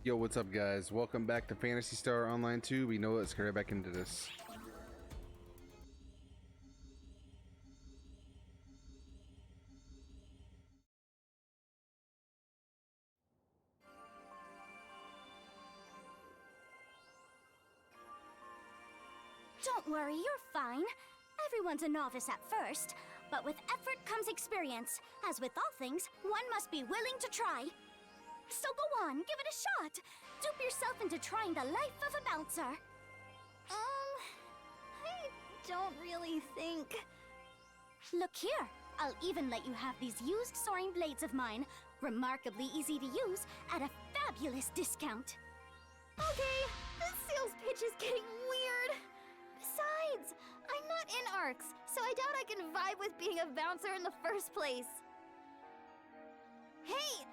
Yo, what's up, guys? Welcome back to Phantasy Star Online 2. We know let's get right back into this. Don't worry, you're fine. Everyone's a novice at first, but with effort comes experience. As with all things, one must be willing to try. So go on, give it a shot. Dupe yourself into trying the life of a bouncer. I don't really think... Look here, I'll even let you have these used soaring blades of mine, remarkably easy to use, at a fabulous discount. Okay, this sales pitch is getting weird. Besides, I'm not in ARCs, so I doubt I can vibe with being a bouncer in the first place. Hey,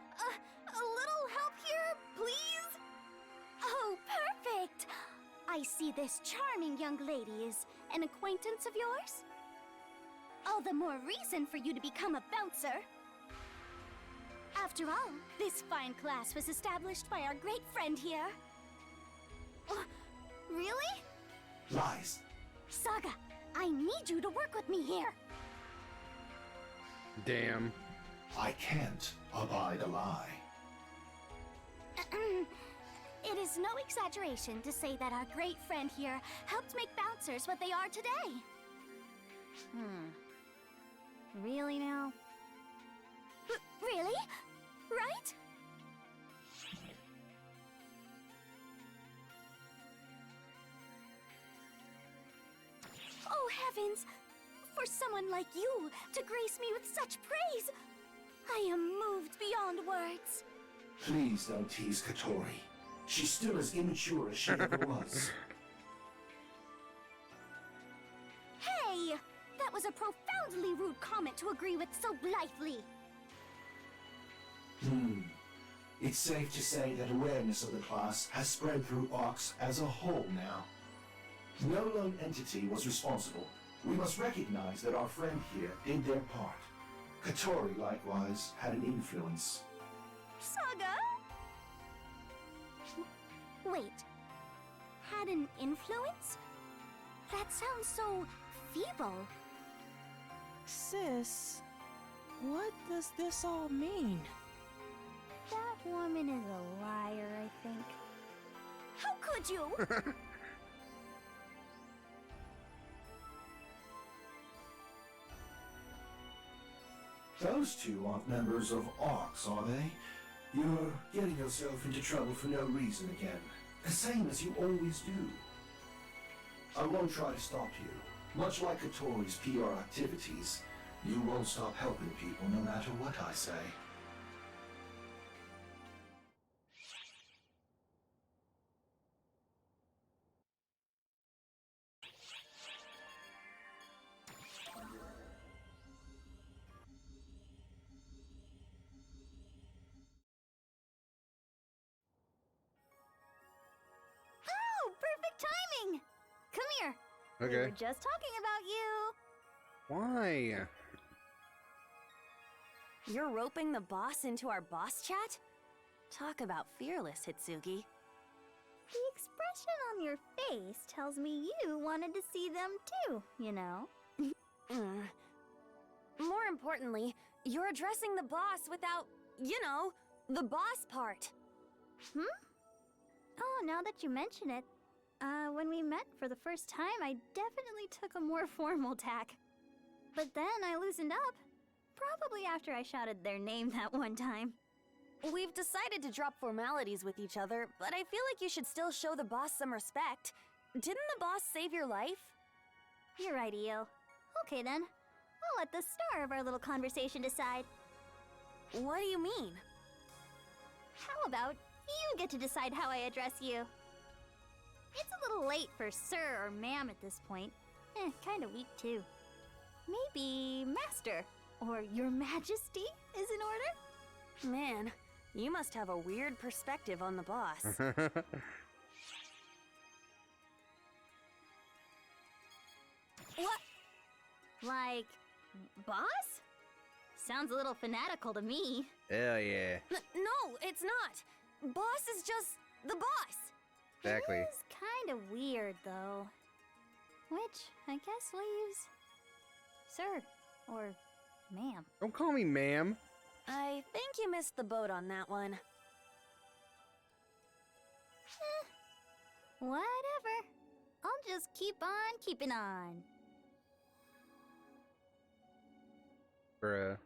a little help here, please? Oh, perfect! I see this charming young lady is an acquaintance of yours? All the more reason for you to become a bouncer. After all, this fine class was established by our great friend here. Really? Lies. Saga, I need you to work with me here. Damn. I can't abide a lie. It is no exaggeration to say that our great friend here helped make bouncers what they are today. Really now? Really? Right? Oh heavens! For someone like you to grace me with such praise! I am moved beyond words. Please don't tease Katori. She's still as immature as she ever was. Hey! That was a profoundly rude comment to agree with so blithely. It's safe to say that awareness of the class has spread through ARCs as a whole now. No lone entity was responsible. We must recognize that our friend here did their part. Katori, likewise, had an influence. Saga? Wait. Had an influence? That sounds so feeble. Sis, what does this all mean? That woman is a liar, I think. How could you? Those two aren't members of ARCs, are they? You're getting yourself into trouble for no reason again. The same as you always do. I won't try to stop you. Much like Katori's PR activities, you won't stop helping people no matter what I say. Oh, perfect timing! Come here. We were Okay. just talking about you. Why? You're roping the boss into our boss chat? Talk about fearless, Hitsugi. The expression on your face tells me you wanted to see them too, you know? More importantly, you're addressing the boss without, the boss part. Oh, now that you mention it, when we met for the first time, I definitely took a more formal tack. But then I loosened up. Probably after I shouted their name that one time. We've decided to drop formalities with each other, but I feel like you should still show the boss some respect. Didn't the boss save your life? You're right, Io. Okay then. I'll let the star of our little conversation decide. What do you mean? How about you get to decide how I address you? It's a little late for sir or ma'am at this point. Kinda weak too. Maybe master or your majesty is in order? Man, you must have a weird perspective on the boss. What? Like, boss? Sounds a little fanatical to me. Hell yeah. No, it's not. Boss is just the boss. Exactly. It's kind of weird, though. Which, I guess leaves... Sir, or ma'am. Don't call me ma'am. I think you missed the boat on that one. Whatever. I'll just keep on keeping on. Bruh.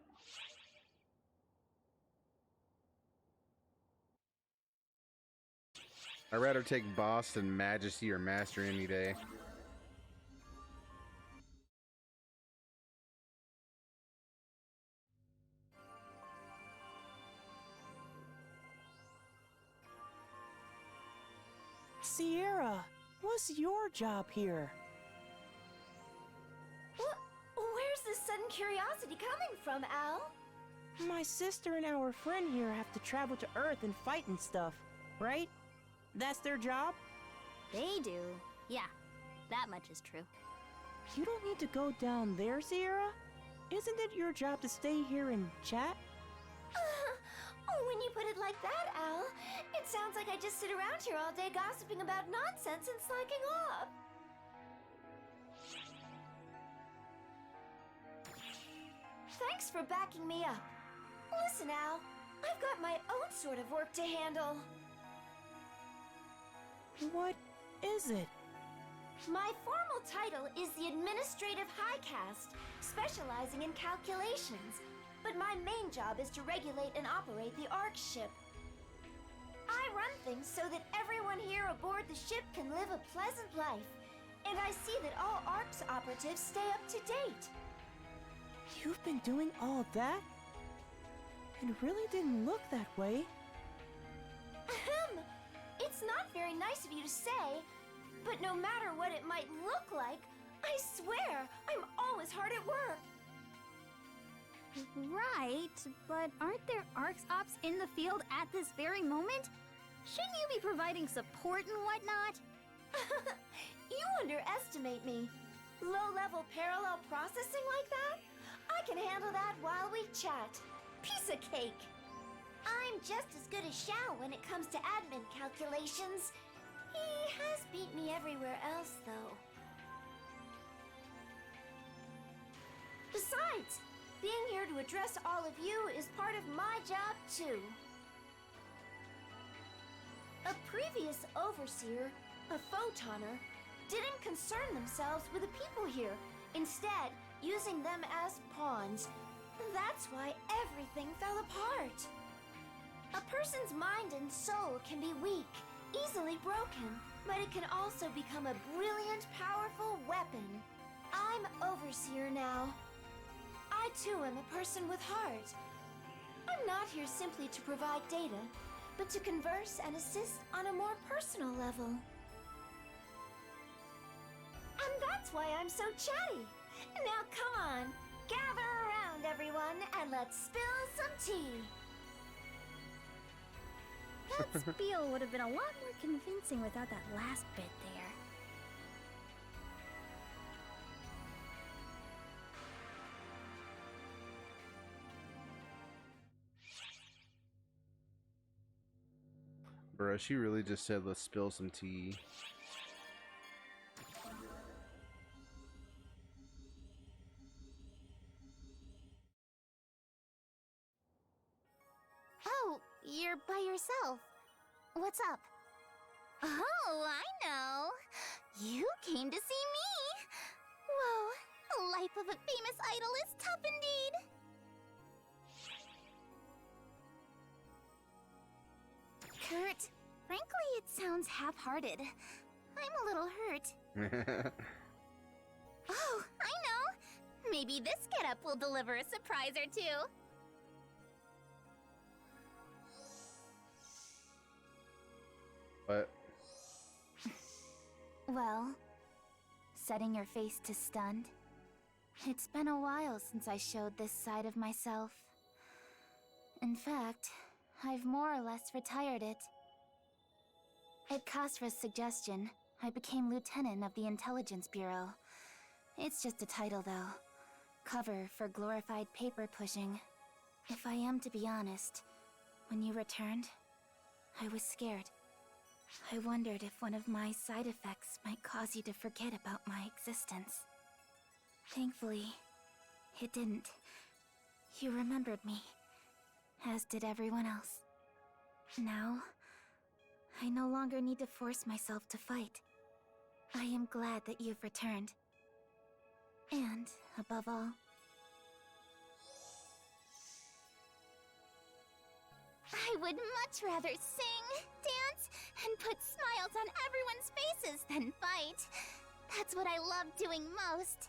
I'd rather take boss than majesty or master any day. Sierra, what's your job here? Where's this sudden curiosity coming from, Al? My sister and our friend here have to travel to Earth and fight and stuff, right? That's their job? They do. Yeah, that much is true. You don't need to go down there, Sierra. Isn't it your job to stay here and chat? When you put it like that, Al, it sounds like I just sit around here all day gossiping about nonsense and slacking off. Thanks for backing me up. Listen, Al, I've got my own sort of work to handle. What is it? My formal title is the Administrative High Caste, specializing in calculations. But my main job is to regulate and operate the Ark ship. I run things so that everyone here aboard the ship can live a pleasant life. And I see that all Ark's operatives stay up to date. You've been doing all that? It really didn't look that way. Ahem. It's not very nice of you to say, but no matter what it might look like, I swear, I'm always hard at work. Right, but aren't there ARX ops in the field at this very moment? Shouldn't you be providing support and whatnot? You underestimate me. Low-level parallel processing like that? I can handle that while we chat. Piece of cake. I'm just as good as Xiao when it comes to admin calculations. He has beat me everywhere else, though. Besides, being here to address all of you is part of my job, too. A previous overseer, a photoner, didn't concern themselves with the people here, instead using them as pawns. That's why everything fell apart. A person's mind and soul can be weak, easily broken, but it can also become a brilliant, powerful weapon. I'm overseer now. I too am a person with heart. I'm not here simply to provide data, but to converse and assist on a more personal level. And that's why I'm so chatty. Now come on, gather around everyone and let's spill some tea. That spiel would have been a lot more convincing without that last bit there. Bruh, she really just said, let's spill some tea. Oh, you're by yourself. What's up? Oh, I know. You came to see me. Whoa, the life of a famous idol is tough indeed. Kurt, frankly, it sounds half-hearted. I'm a little hurt. Oh, I know. Maybe this getup will deliver a surprise or two. But Well, setting your face to stunned. It's been a while since I showed this side of myself. In fact, I've more or less retired it. At Khosra's suggestion, I became lieutenant of the Intelligence Bureau. It's just a title, though. Cover for glorified paper pushing. If I am to be honest, when you returned, I was scared. I wondered if one of my side effects might cause you to forget about my existence. Thankfully, it didn't. You remembered me, as did everyone else. Now, I no longer need to force myself to fight. I am glad that you've returned. And, above all, I would much rather sing, dance, and put smiles on everyone's faces than fight. That's what I love doing most.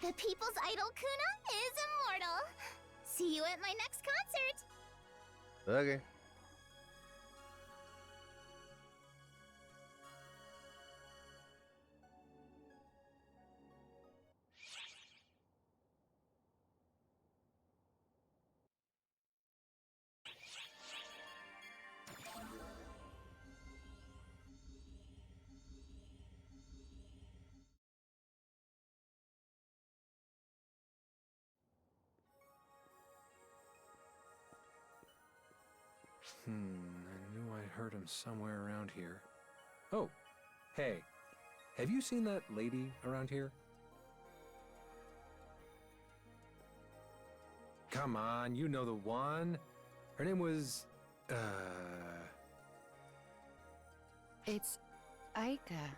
The People's Idol Kuna is immortal. See you at my next concert. Okay. I knew I heard him somewhere around here. Oh, hey, have you seen that lady around here? Come on, you know the one. Her name was, It's Aika.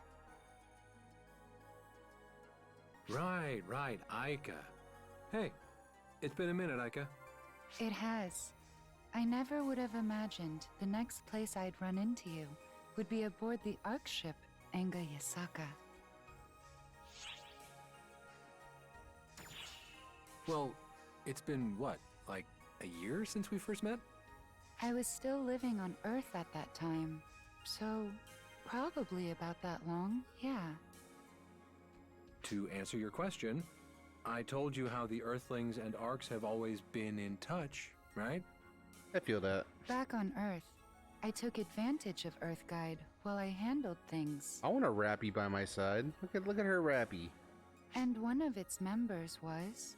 Right, Aika. Hey, it's been a minute, Aika. It has. I never would have imagined the next place I'd run into you would be aboard the Ark ship Enga Yasaka. Well, it's been, what, like a year since we first met? I was still living on Earth at that time, so probably about that long, yeah. To answer your question, I told you how the Earthlings and Arks have always been in touch, right? I feel that. Back on Earth, I took advantage of Earthguide while I handled things. I want a Rappy by my side. Look at her Rappy. And one of its members was...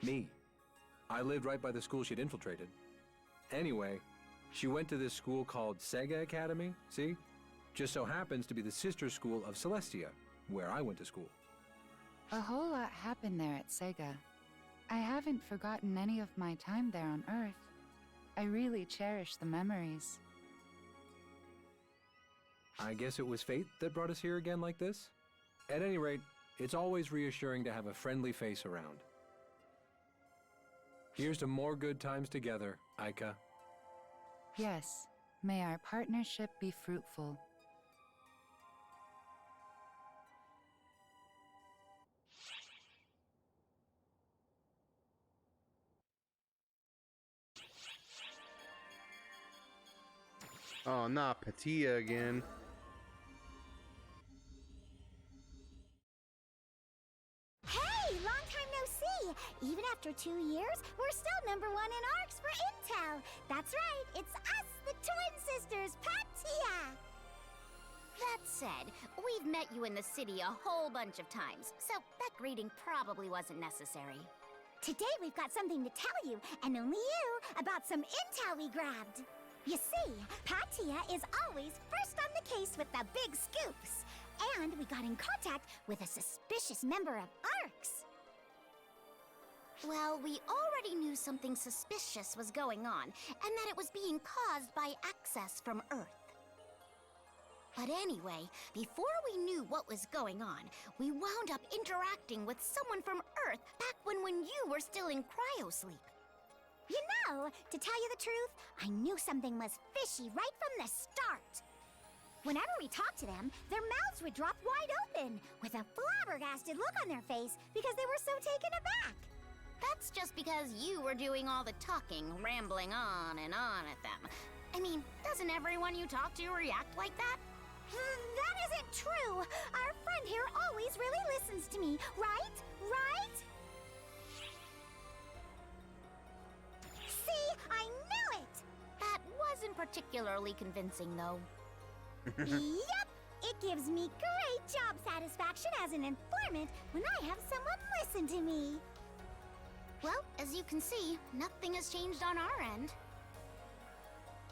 Me. I lived right by the school she'd infiltrated. Anyway, she went to this school called Sega Academy, see? Just so happens to be the sister school of Celestia, where I went to school. A whole lot happened there at Sega. I haven't forgotten any of my time there on Earth. I really cherish the memories. I guess it was fate that brought us here again like this? At any rate, it's always reassuring to have a friendly face around. Here's to more good times together, Aika. Yes, may our partnership be fruitful. Oh, not Patia again. Hey, long time no see! Even after 2 years, we're still #1 in ARCs for Intel! That's right, it's us, the twin sisters, Patia! That said, we've met you in the city a whole bunch of times, so that greeting probably wasn't necessary. Today we've got something to tell you, and only you, about some intel we grabbed. You see, Patia is always first on the case with the big scoops. And we got in contact with a suspicious member of ARCS. Well, we already knew something suspicious was going on, and that it was being caused by access from Earth. But anyway, before we knew what was going on, we wound up interacting with someone from Earth back when you were still in cryosleep. You know, to tell you the truth, I knew something was fishy right from the start. Whenever we talked to them, their mouths would drop wide open, with a flabbergasted look on their face because they were so taken aback. That's just because you were doing all the talking, rambling on and on at them. I mean, doesn't everyone you talk to react like that? That isn't true! Our friend here always really listens to me, right? Right? See, I knew it! That wasn't particularly convincing, though. Yep! It gives me great job satisfaction as an informant when I have someone listen to me. Well, as you can see, nothing has changed on our end.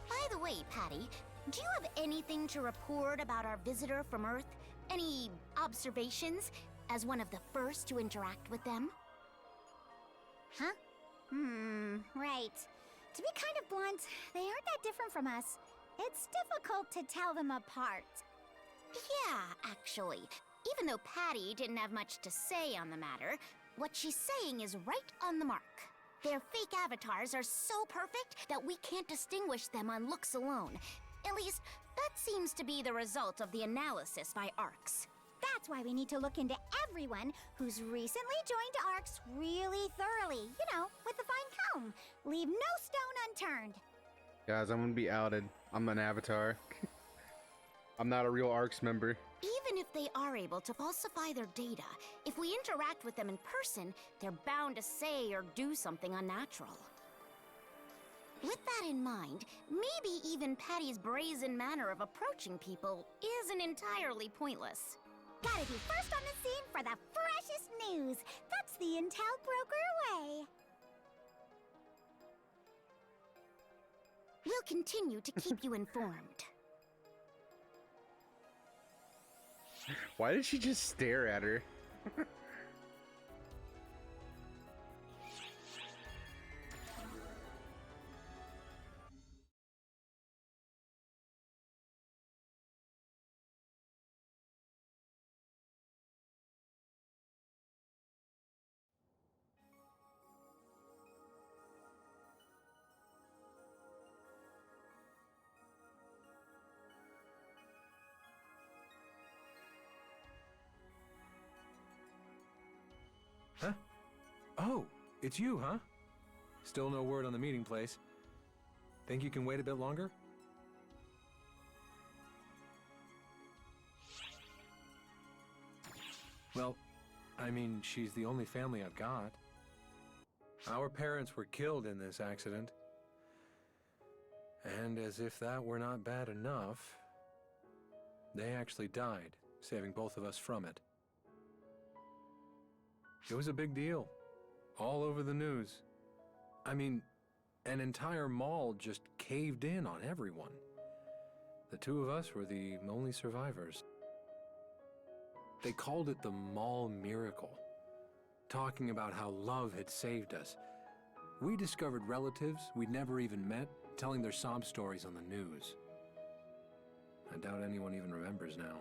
By the way, Patty, do you have anything to report about our visitor from Earth? Any observations as one of the first to interact with them? Huh? Right. To be kind of blunt, they aren't that different from us. It's difficult to tell them apart. Yeah, actually. Even though Patty didn't have much to say on the matter, what she's saying is right on the mark. Their fake avatars are so perfect that we can't distinguish them on looks alone. At least, that seems to be the result of the analysis by ARCS. That's why we need to look into everyone who's recently joined ARCS really thoroughly. You know, with a fine comb. Leave no stone unturned. Guys, I'm gonna be outed. I'm an avatar. I'm not a real ARCS member. Even if they are able to falsify their data, if we interact with them in person, they're bound to say or do something unnatural. With that in mind, maybe even Patty's brazen manner of approaching people isn't entirely pointless. Gotta be first on the scene for the freshest news. That's the intel broker way. We'll continue to keep you informed. Why did she just stare at her? Huh? Oh, it's you, huh? Still no word on the meeting place. Think you can wait a bit longer? Well, I mean, she's the only family I've got. Our parents were killed in this accident. And as if that were not bad enough, they actually died, saving both of us from it. It was a big deal. All over the news. I mean, an entire mall just caved in on everyone. The two of us were the only survivors. They called it the mall miracle, talking about how love had saved us. We discovered relatives we'd never even met telling their sob stories on the news. I doubt anyone even remembers now.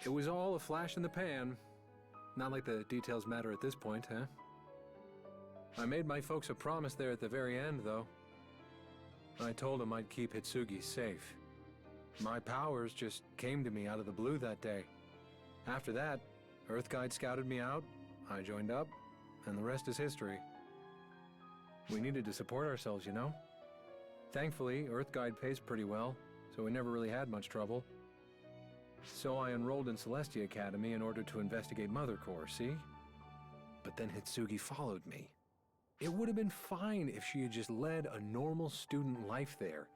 It was all a flash in the pan. Not like the details matter at this point, huh? I made my folks a promise there at the very end, though. I told them I'd keep Hitsugi safe. My powers just came to me out of the blue that day. After that, Earthguide scouted me out, I joined up, and the rest is history. We needed to support ourselves, you know? Thankfully, Earthguide pays pretty well, so we never really had much trouble. So I enrolled in Celestia Academy in order to investigate Mother Core, see? But then Hitsugi followed me. It would have been fine if she had just led a normal student life there.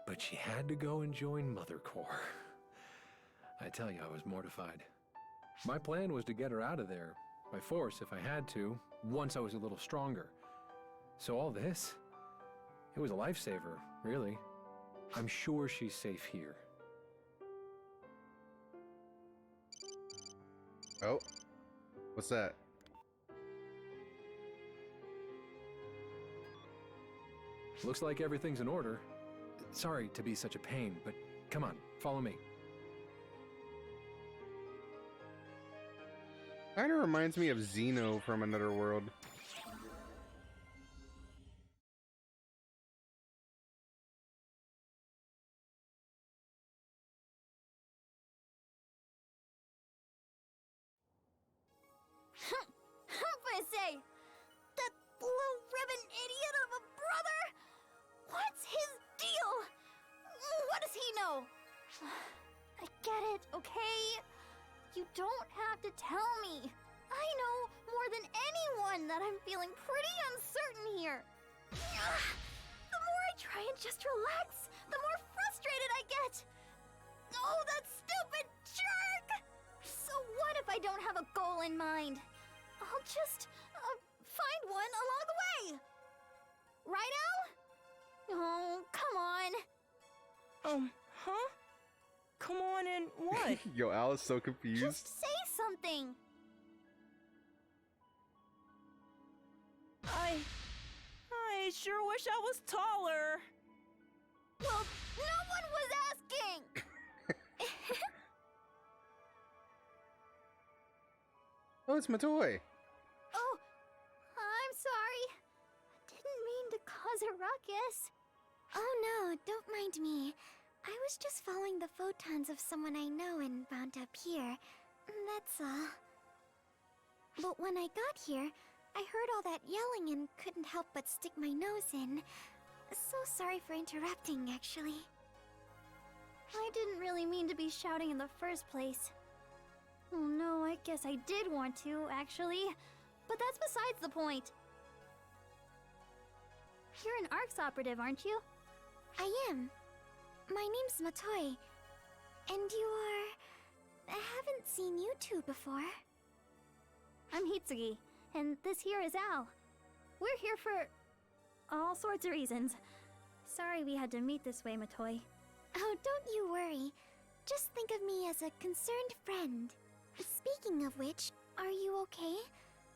But she had to go and join Mother Core. I tell you, I was mortified. My plan was to get her out of there, by force if I had to, once I was a little stronger. So all this, it was a lifesaver, really. I'm sure she's safe here. Oh, what's that? Looks like everything's in order. Sorry to be such a pain, but come on, follow me. Kinda reminds me of Xeno from Another World. Phantasy! That blue ribbon idiot of a brother! What's his deal? What does he know? I get it, okay? You don't have to tell me. I know more than anyone that I'm feeling pretty uncertain here. The more I try and just relax, the more frustrated I get. Oh, that stupid jerk! So what if I don't have a goal in mind? I'll just find one along the way. Right, Al? Huh? Come on and what? Yo, Al is so confused. Just say something! I sure wish I was taller. Well, no one was asking! Oh, it's my toy. Oh, I'm sorry. Didn't mean to cause a ruckus. Oh no, don't mind me. I was just following the photons of someone I know and wound up here. That's all. But when I got here, I heard all that yelling and couldn't help but stick my nose in. So sorry for interrupting, actually. I didn't really mean to be shouting in the first place. Oh no, I guess I did want to, actually. But that's besides the point. You're an ARCS operative, aren't you? I am. My name's Matoy. And you are... I haven't seen you two before. I'm Hitsugi, and this here is Al. We're here for... all sorts of reasons. Sorry we had to meet this way, Matoy. Oh, don't you worry. Just think of me as a concerned friend. Speaking of which, are you okay?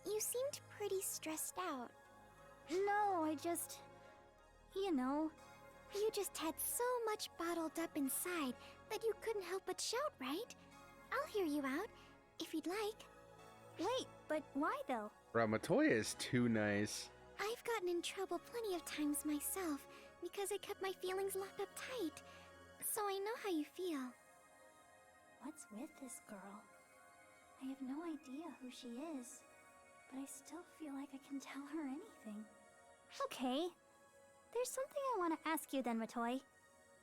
You seemed pretty stressed out. No, I just... you know... You just had so much bottled up inside that you couldn't help but shout, right? I'll hear you out, if you'd like. Wait, but why though? Bro, my toy is too nice. I've gotten in trouble plenty of times myself because I kept my feelings locked up tight. So I know how you feel. What's with this girl? I have no idea who she is, but I still feel like I can tell her anything. Okay. There's something I want to ask you then, Matoy.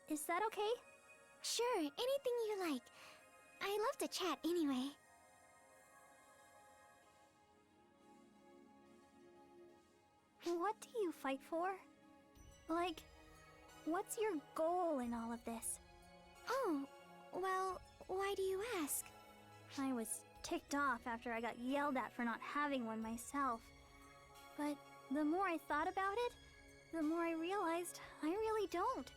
Is that okay? Sure, anything you like. I love to chat anyway. What do you fight for? Like, what's your goal in all of this? Oh, well, why do you ask? I was ticked off after I got yelled at for not having one myself. But the more I thought about it, the more I realized I really don't.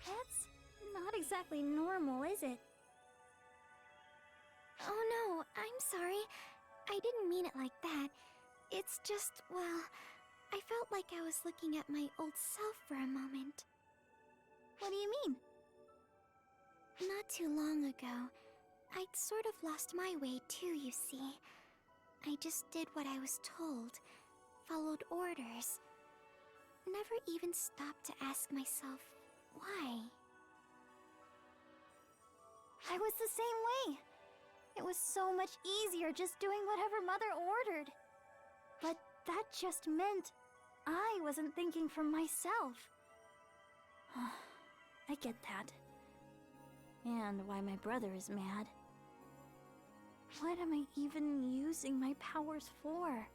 That's not exactly normal, is it? Oh no, I'm sorry. I didn't mean it like that. It's just, well, I felt like I was looking at my old self for a moment. What do you mean? Not too long ago, I'd sort of lost my way too, you see. I just did what I was told, followed orders. Never even stopped to ask myself, why? I was the same way. It was so much easier just doing whatever Mother ordered. But that just meant I wasn't thinking for myself. I get that. And why my brother is mad. What am I even using my powers for?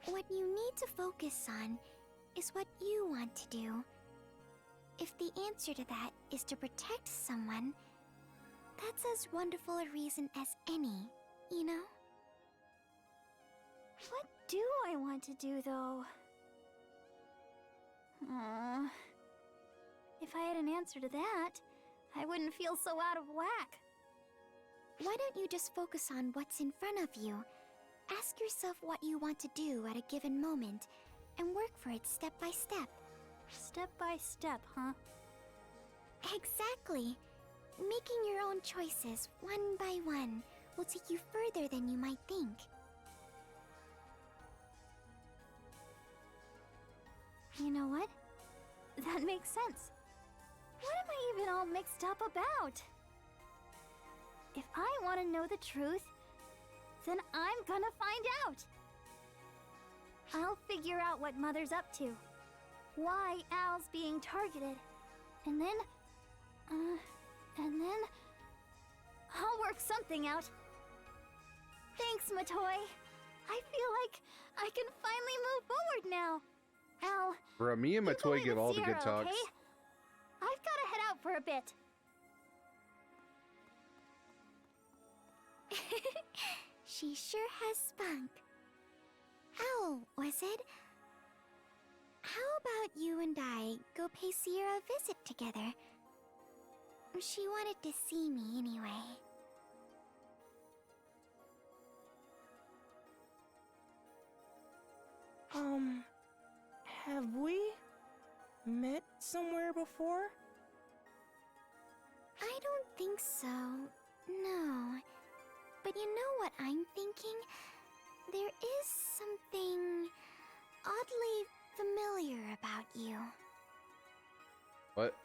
What you need to focus on is what you want to do. If the answer to that is to protect someone, that's as wonderful a reason as any, you know? What do I want to do, though? If I had an answer to that, I wouldn't feel so out of whack. Why don't you just focus on what's in front of you? Ask yourself what you want to do at a given moment, and work for it step by step. Step by step, huh? Exactly. Making your own choices, one by one, will take you further than you might think. You know what? That makes sense. What am I even all mixed up about? If I want to know the truth, then I'm gonna find out. I'll figure out what Mother's up to, why Al's being targeted, and then I'll work something out. Thanks, Matoy. I feel like I can finally move forward now. Al, Bro, me and my you go toy in give with all the good Sierra, talks. okay? I've gotta head out for a bit. She sure has spunk. Ow, was it? How about you and I go pay Sierra a visit together? She wanted to see me anyway. Have we met somewhere before? I don't think so, no. But you know what I'm thinking? There is something oddly familiar about you. What?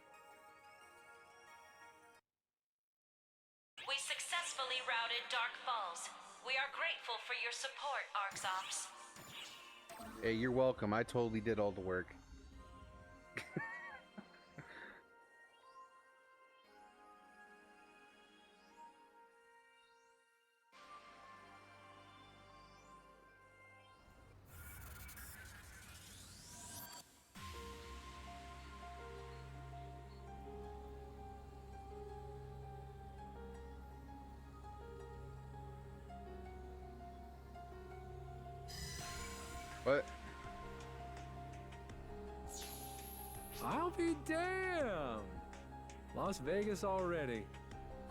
We successfully routed Dark Falls. We are grateful for your support, ArxOps. Hey, you're welcome. I totally did all the work. What? I'll be damned! Las Vegas already.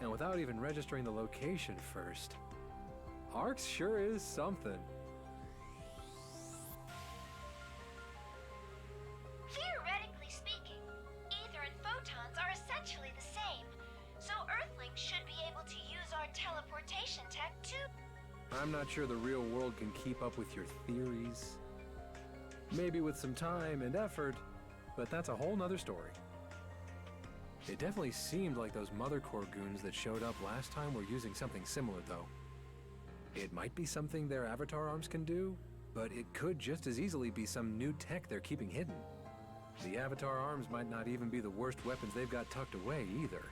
And without even registering the location first. Arx sure is something. Theoretically speaking, ether and photons are essentially the same, so Earthlings should be able to use our teleportation tech too. I'm not sure the real world can keep up with your theories. Maybe with some time and effort, but that's a whole nother story. It definitely seemed like those Mother Core goons that showed up last time were using something similar, though. It might be something their avatar arms can do, but it could just as easily be some new tech they're keeping hidden. The avatar arms might not even be the worst weapons they've got tucked away, either.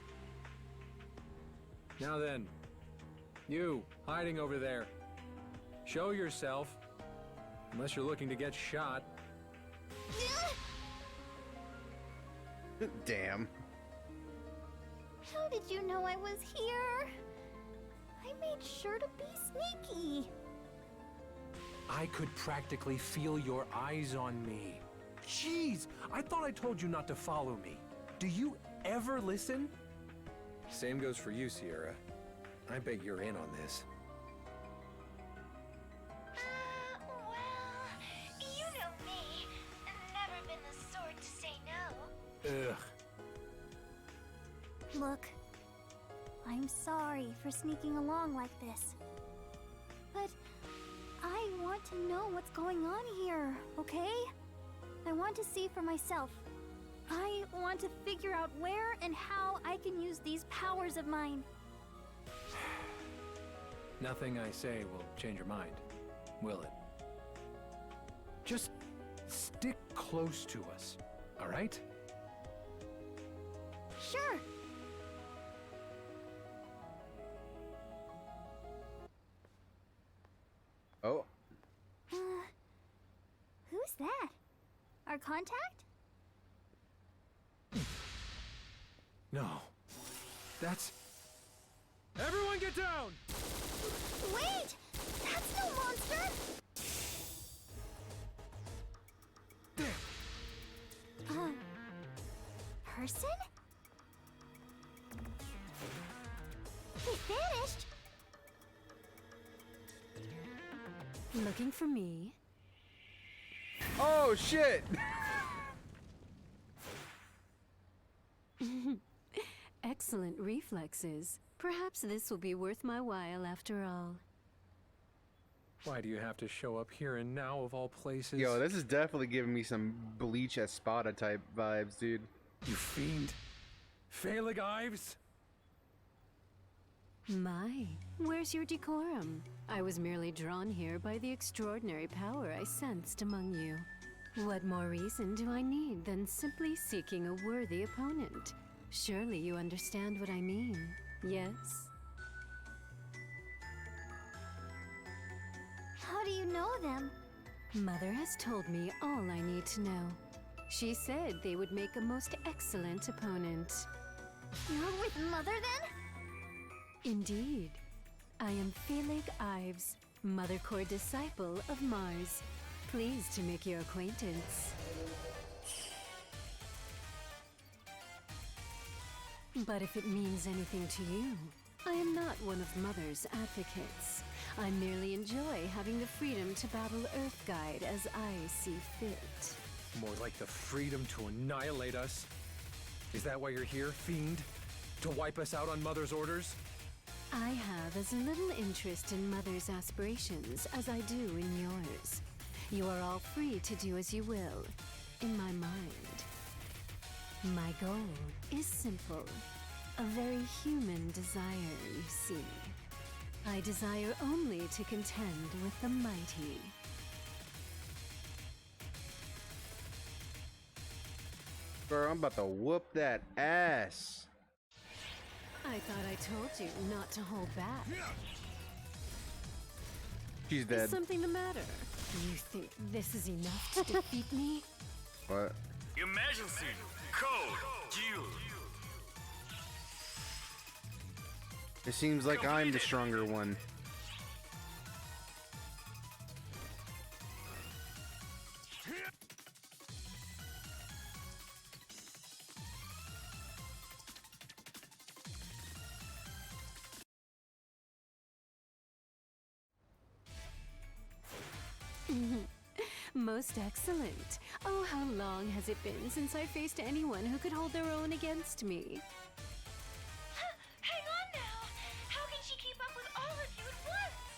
Now then, you, hiding over there. Show yourself. Unless you're looking to get shot. Damn. How did you know I was here? I made sure to be sneaky. I could practically feel your eyes on me. Jeez, I thought I told you not to follow me. Do you ever listen? Same goes for you, Sierra. I bet you're in on this. Well, you know me. Never been the sort to say no. Ugh. Look, I'm sorry for sneaking along like this. But I want to know what's going on here, okay? I want to see for myself. I want to figure out where and how I can use these powers of mine. Nothing I say will change your mind, will it? Just stick close to us, all right? Sure. Oh. Who's that? Our contact? No. That's... Everyone get down! Wait! That's no monster! Person? He vanished! Looking for me? Oh, shit! Excellent reflexes. Perhaps this will be worth my while after all. Why do you have to show up here and now of all places? Yo, this is definitely giving me some Bleach Espada type vibes, dude. You fiend. Phalig Ives? My, where's your decorum? I was merely drawn here by the extraordinary power I sensed among you. What more reason do I need than simply seeking a worthy opponent? Surely you understand what I mean, yes? How do you know them? Mother has told me all I need to know. She said they would make a most excellent opponent. You're with Mother then? Indeed. I am Phalig Ives, Mother Core disciple of Mars. Pleased to make your acquaintance. But if it means anything to you, I am not one of Mother's advocates. I merely enjoy having the freedom to battle Earthguide as I see fit. More like the freedom to annihilate us. Is that why you're here, fiend? To wipe us out on Mother's orders? I have as little interest in Mother's aspirations as I do in yours. You are all free to do as you will, in my mind. My goal is simple. A very human desire, you see. I desire only to contend with the mighty. Bro, I'm about to whoop that ass. I thought I told you not to hold back. She's Is dead. something the matter? You think this is enough to defeat me? What? Emergency! Code! Duel! It seems like I'm the stronger one. Most excellent. Oh, how long has it been since I faced anyone who could hold their own against me? Hang on now! How can she keep up with all of you at once?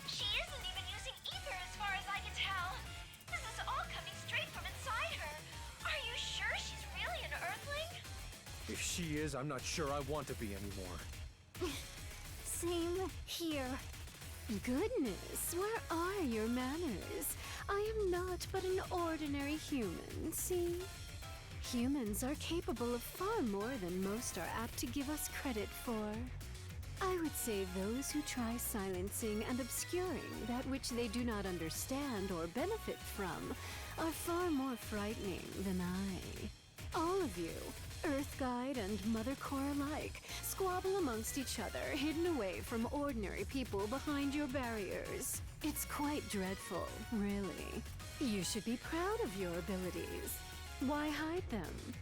She isn't even using ether as far as I can tell. This is all coming straight from inside her. Are you sure she's really an Earthling? If she is, I'm not sure I want to be anymore. Same here. Goodness, where are your manners? I am not but an ordinary human, see? Humans are capable of far more than most are apt to give us credit for. I would say those who try silencing and obscuring that which they do not understand or benefit from are far more frightening than I. All of you, Earthguide and Mother Core alike, squabble amongst each other, hidden away from ordinary people behind your barriers. It's quite dreadful, really. You should be proud of your abilities. Why hide them?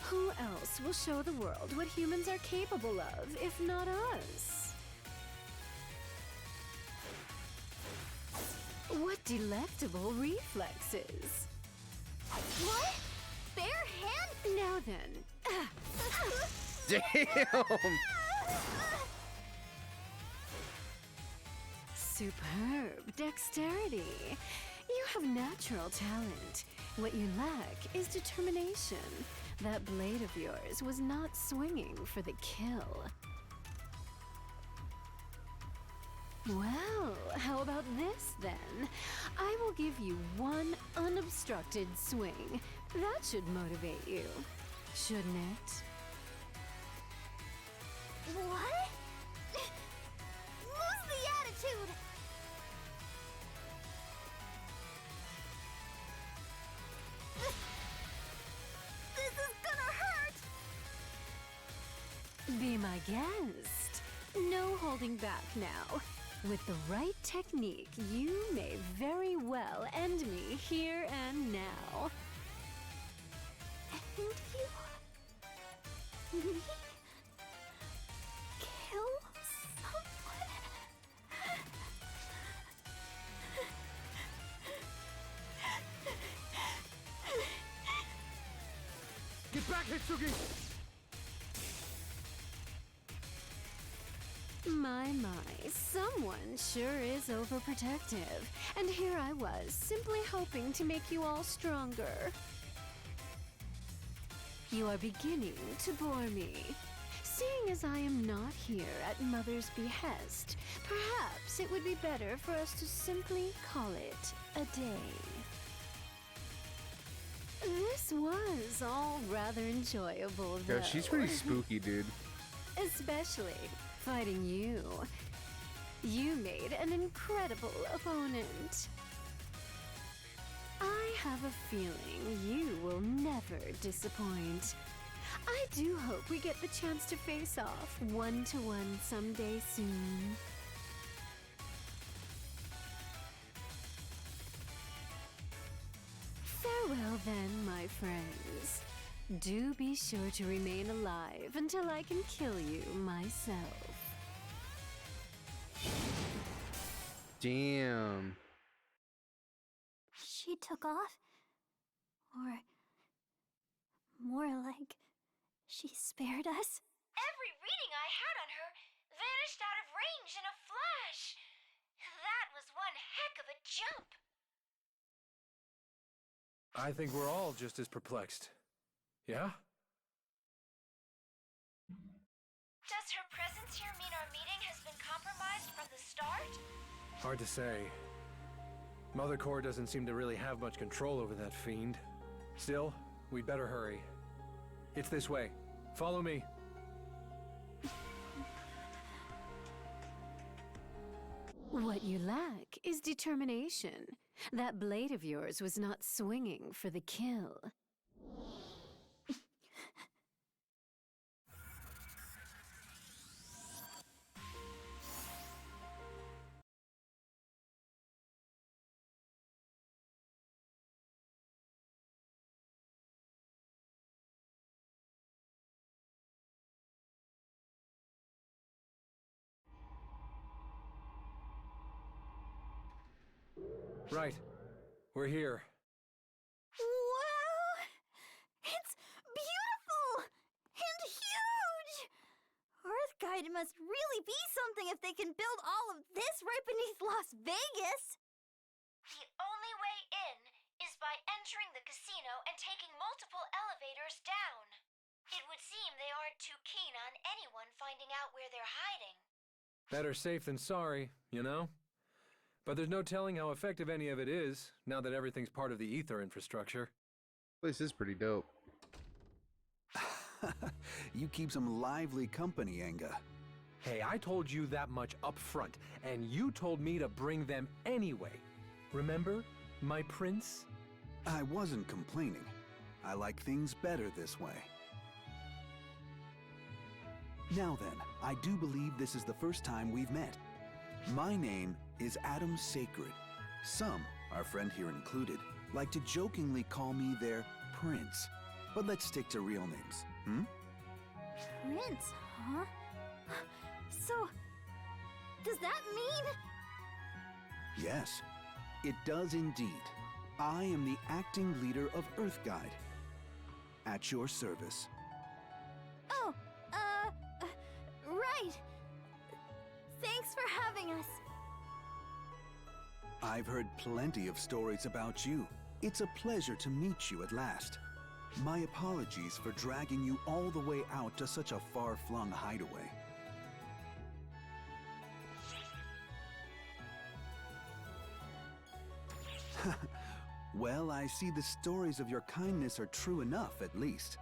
Who else will show the world what humans are capable of, if not us? What delectable reflexes! What? Bare hand? Now then. Damn! Superb dexterity. You have natural talent. What you lack is determination. That blade of yours was not swinging for the kill. Well, how about this then? I will give you one unobstructed swing. That should motivate you, shouldn't it? What? Lose the attitude! This is gonna hurt! Be my guest. No holding back now. With the right technique, you may very well end me here and now. And you... me? Kill someone? Get back, Hitsugi! My, someone sure is overprotective. And here I was, simply hoping to make you all stronger. You are beginning to bore me. Seeing as I am not here at Mother's behest, perhaps it would be better for us to simply call it a day. This was all rather enjoyable, though. Yo, she's pretty spooky, dude. Especially fighting you. You made an incredible opponent. I have a feeling you will never disappoint. I do hope we get the chance to face off one-to-one someday soon. Then, my friends, do be sure to remain alive until I can kill you myself. Damn. She took off? Or more like she spared us? Every reading I had on her vanished out of range in a flash. That was one heck of a jump. I think we're all just as perplexed. Yeah? Does her presence here mean our meeting has been compromised from the start? Hard to say. Mother Core doesn't seem to really have much control over that fiend. Still, we'd better hurry. It's this way. Follow me. What you lack is determination. That blade of yours was not swinging for the kill. Right. We're here. Wow! It's beautiful! And huge! Earthguide must really be something if they can build all of this right beneath Las Vegas! The only way in is by entering the casino and taking multiple elevators down. It would seem they aren't too keen on anyone finding out where they're hiding. Better safe than sorry, you know? But there's no telling how effective any of it is, now that everything's part of the ether infrastructure. This is pretty dope. You keep some lively company, Enga. Hey, I told you that much up front, and you told me to bring them anyway. Remember, my prince? I wasn't complaining. I like things better this way. Now then, I do believe this is the first time we've met. My name is Adam Sacred. Some, our friend here included, like to jokingly call me their prince. But let's stick to real names, hmm? Prince, huh? So, does that mean... Yes, it does indeed. I am the acting leader of Earthguide. At your service. Oh, right. Thanks for having us. I've heard plenty of stories about you. It's a pleasure to meet you at last. My apologies for dragging you all the way out to such a far-flung hideaway. Well, I see the stories of your kindness are true enough, at least.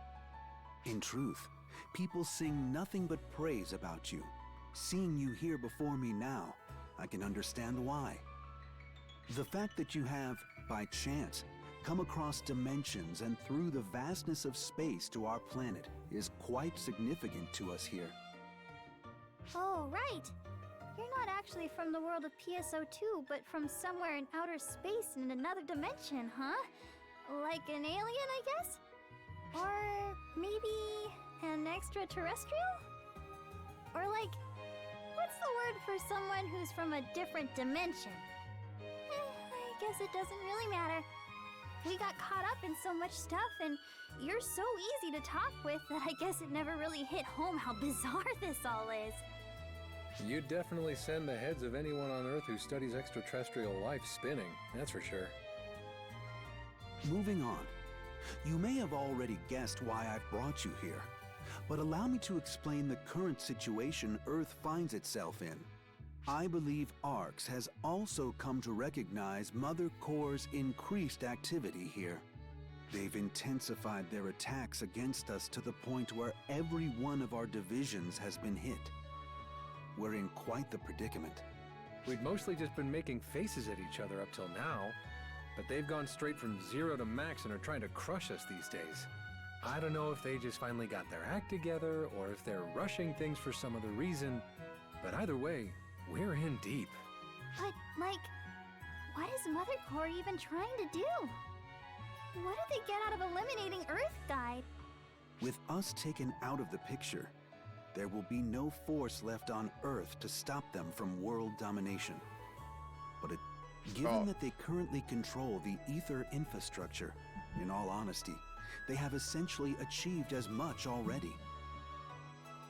In truth, people sing nothing but praise about you. Seeing you here before me now, I can understand why. The fact that you have, by chance, come across dimensions and through the vastness of space to our planet is quite significant to us here. Oh, right. You're not actually from the world of PSO2, but from somewhere in outer space in another dimension, huh? Like an alien, I guess? Or maybe an extraterrestrial? Or like, what's the word for someone who's from a different dimension? I guess it doesn't really matter. We got caught up in so much stuff, and you're so easy to talk with that I guess it never really hit home how bizarre this all is. You'd definitely send the heads of anyone on Earth who studies extraterrestrial life spinning, that's for sure. Moving on. You may have already guessed why I've brought you here, but allow me to explain the current situation Earth finds itself in. I believe ARX has also come to recognize Mother Core's increased activity here. They've intensified their attacks against us to the point where every one of our divisions has been hit. We're in quite the predicament. We'd mostly just been making faces at each other up till now, but they've gone straight from 0 to max and are trying to crush us these days. I don't know if they just finally got their act together or if they're rushing things for some other reason, but either way, we're in deep. But, like, what is Mother Core even trying to do? What do they get out of eliminating Earth Guide? With us taken out of the picture, there will be no force left on Earth to stop them from world domination. Given that they currently control the ether infrastructure, in all honesty, they have essentially achieved as much already.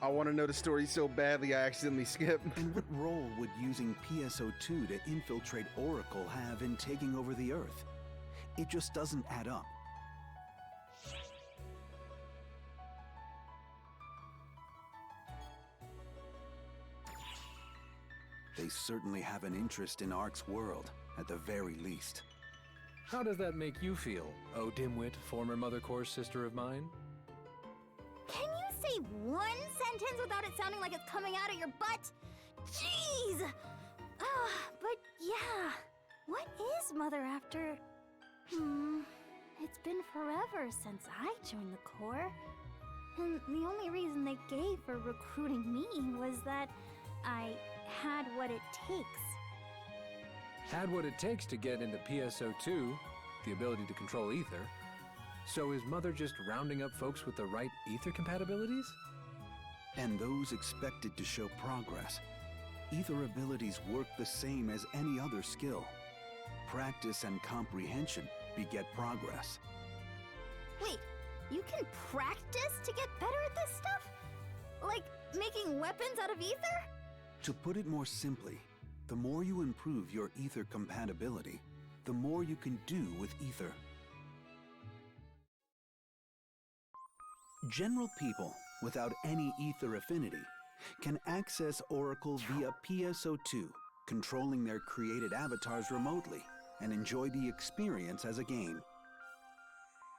I want to know the story so badly I accidentally skipped. And what role would using PSO2 to infiltrate Oracle have in taking over the Earth? It just doesn't add up. They certainly have an interest in Ark's world, at the very least. How does that make you feel, oh dimwit, former Mother Core sister of mine? Can you say one sentence without it sounding like it's coming out of your butt? Jeez! But yeah, what is Mother after? It's been forever since I joined the Corps. And the only reason they gave for recruiting me was that I had what it takes. Had what it takes to get into PSO2, the ability to control ether. So is Mother just rounding up folks with the right ether compatibilities? And those expected to show progress. Ether abilities work the same as any other skill. Practice and comprehension beget progress. Wait, you can practice to get better at this stuff? Like making weapons out of ether? To put it more simply, the more you improve your ether compatibility, the more you can do with ether. General people without any ether affinity can access Oracle via PSO2, controlling their created avatars remotely and enjoy the experience as a game.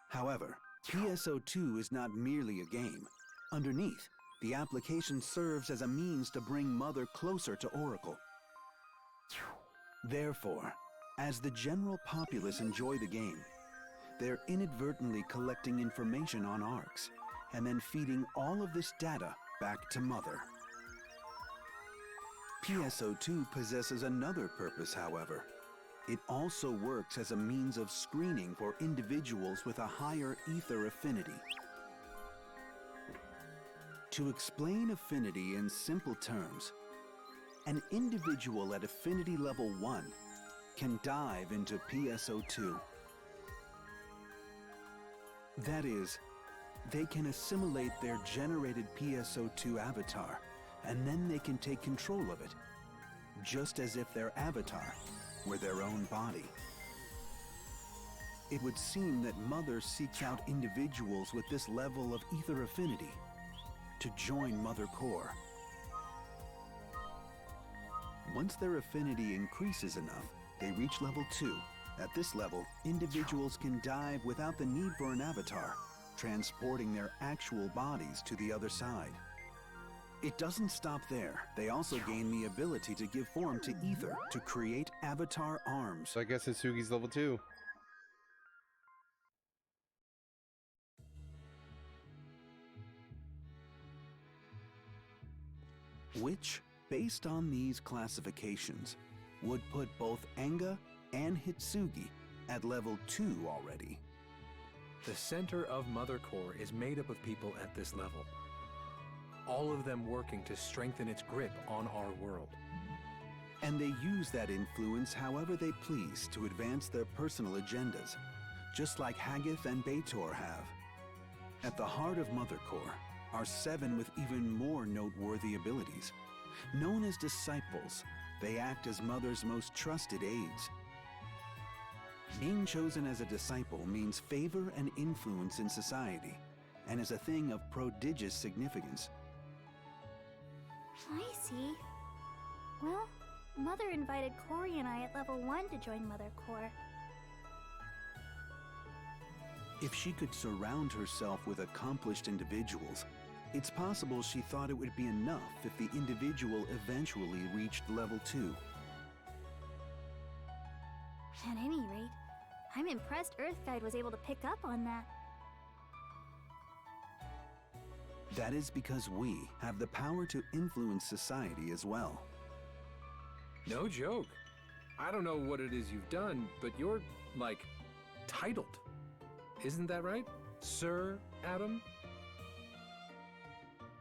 However, PSO2 is not merely a game. Underneath, the application serves as a means to bring Mother closer to Oracle. Therefore, as the general populace enjoy the game, they're inadvertently collecting information on ARCs and then feeding all of this data back to Mother. PSO2 possesses another purpose, however. It also works as a means of screening for individuals with a higher ether affinity. To explain affinity in simple terms, an individual at affinity level 1 can dive into PSO2. That is, they can assimilate their generated PSO2 avatar, and then they can take control of it, just as if their avatar were their own body. It would seem that Mother seeks out individuals with this level of ether affinity to join Mother Core. Once their affinity increases enough, they reach level 2. At this level, individuals can dive without the need for an avatar, transporting their actual bodies to the other side. It doesn't stop there. They also gain the ability to give form to ether to create avatar arms. So I guess Hitsugi's level 2. Which, based on these classifications, would put both Enga and Hitsugi at level 2 already. The center of Mother Core is made up of people at this level. All of them working to strengthen its grip on our world. And they use that influence however they please to advance their personal agendas, just like Haggith and Beitor have. At the heart of Mother Core are 7 with even more noteworthy abilities. Known as disciples, they act as Mother's most trusted aides. Being chosen as a disciple means favor and influence in society, and is a thing of prodigious significance. I see. Well, Mother invited Corey and I at level 1 to join Mother Core. If she could surround herself with accomplished individuals, it's possible she thought it would be enough if the individual eventually reached level 2. At any rate, I'm impressed Earthguide was able to pick up on that. That is because we have the power to influence society as well. No joke. I don't know what it is you've done, but you're, like, titled. Isn't that right, Sir Adam?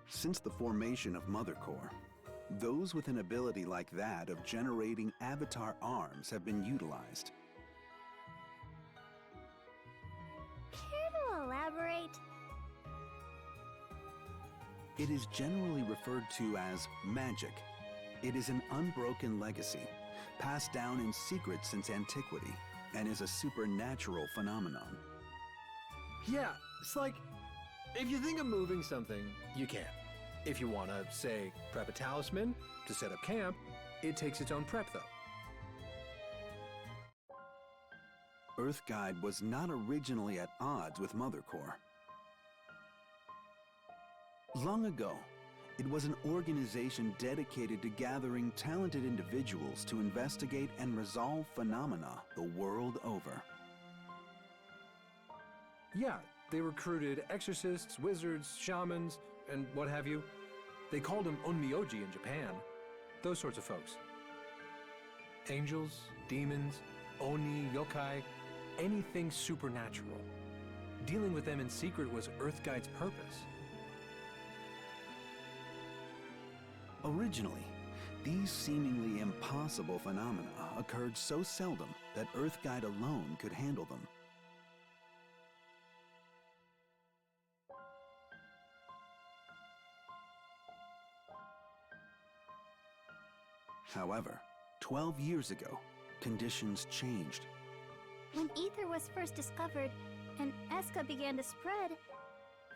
Since the formation of Mother Core, those with an ability like that of generating avatar arms have been utilized. Care to elaborate? It is generally referred to as magic. It is an unbroken legacy, passed down in secret since antiquity, and is a supernatural phenomenon. Yeah, it's like, if you think of moving something, you can. If you want to, say, prep a talisman to set up camp, it takes its own prep, though. Earthguide was not originally at odds with Mother Core. Long ago, it was an organization dedicated to gathering talented individuals to investigate and resolve phenomena the world over. Yeah, they recruited exorcists, wizards, shamans, and what have you. They called them onmyoji in Japan. Those sorts of folks. Angels, demons, oni, yokai, anything supernatural. Dealing with them in secret was Earthguide's purpose. Originally, these seemingly impossible phenomena occurred so seldom that Earthguide alone could handle them. However, 12 years ago, conditions changed. When ether was first discovered and Eska began to spread,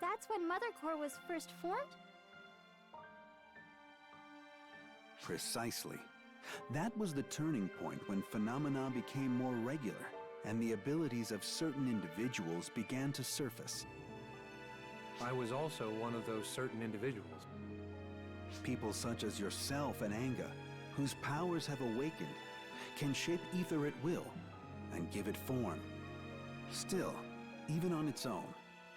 that's when Mother Core was first formed? Precisely. That was the turning point when phenomena became more regular and the abilities of certain individuals began to surface. I was also one of those certain individuals. People such as yourself and Anga, whose powers have awakened, can shape ether at will and give it form. Still, even on its own,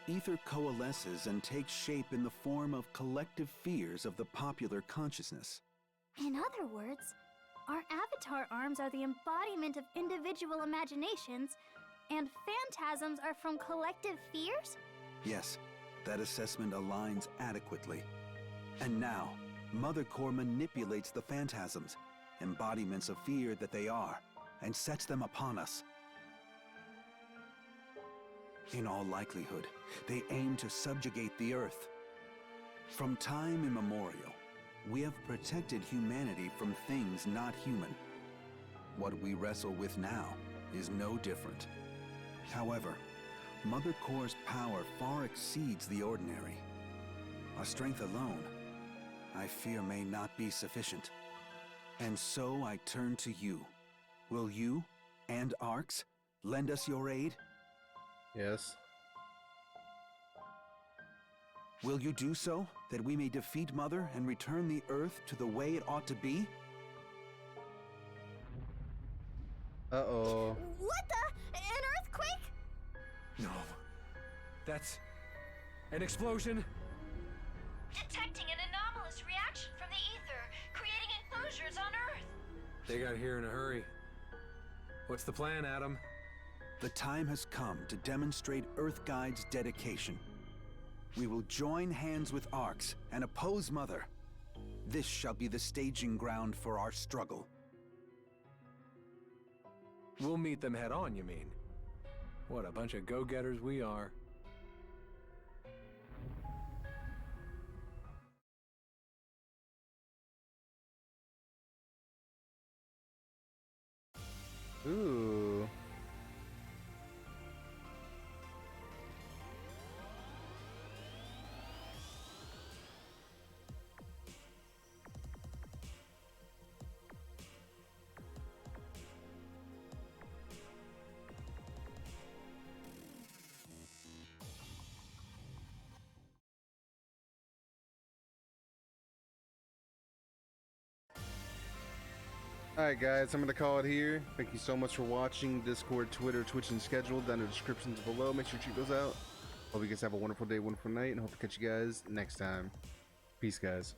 ether coalesces and takes shape in the form of collective fears of the popular consciousness. In other words, our avatar arms are the embodiment of individual imaginations, and phantasms are from collective fears? Yes, that assessment aligns adequately. And now, Mother Core manipulates the phantasms, embodiments of fear that they are, and sets them upon us. In all likelihood, they aim to subjugate the Earth. From time immemorial, we have protected humanity from things not human. What we wrestle with now is no different. However, Mother Core's power far exceeds the ordinary. Our strength alone, I fear, may not be sufficient. And so I turn to you. Will you, and Arx, lend us your aid? Yes. Will you do so, that we may defeat Mother and return the Earth to the way it ought to be? Uh-oh. What the? An earthquake? No. That's an explosion. Detecting an anomalous reaction from the ether, creating enclosures on Earth. They got here in a hurry. What's the plan, Adam? The time has come to demonstrate Earthguide's dedication. We will join hands with Arx and oppose Mother. This shall be the staging ground for our struggle. We'll meet them head on, you mean? What a bunch of go-getters we are. Ooh. Alright guys, I'm going to call it here. Thank you so much for watching. Discord, Twitter, Twitch, and schedule down in the descriptions below. Make sure you check those out. Hope you guys have a wonderful day, wonderful night, and hope to catch you guys next time. Peace, guys.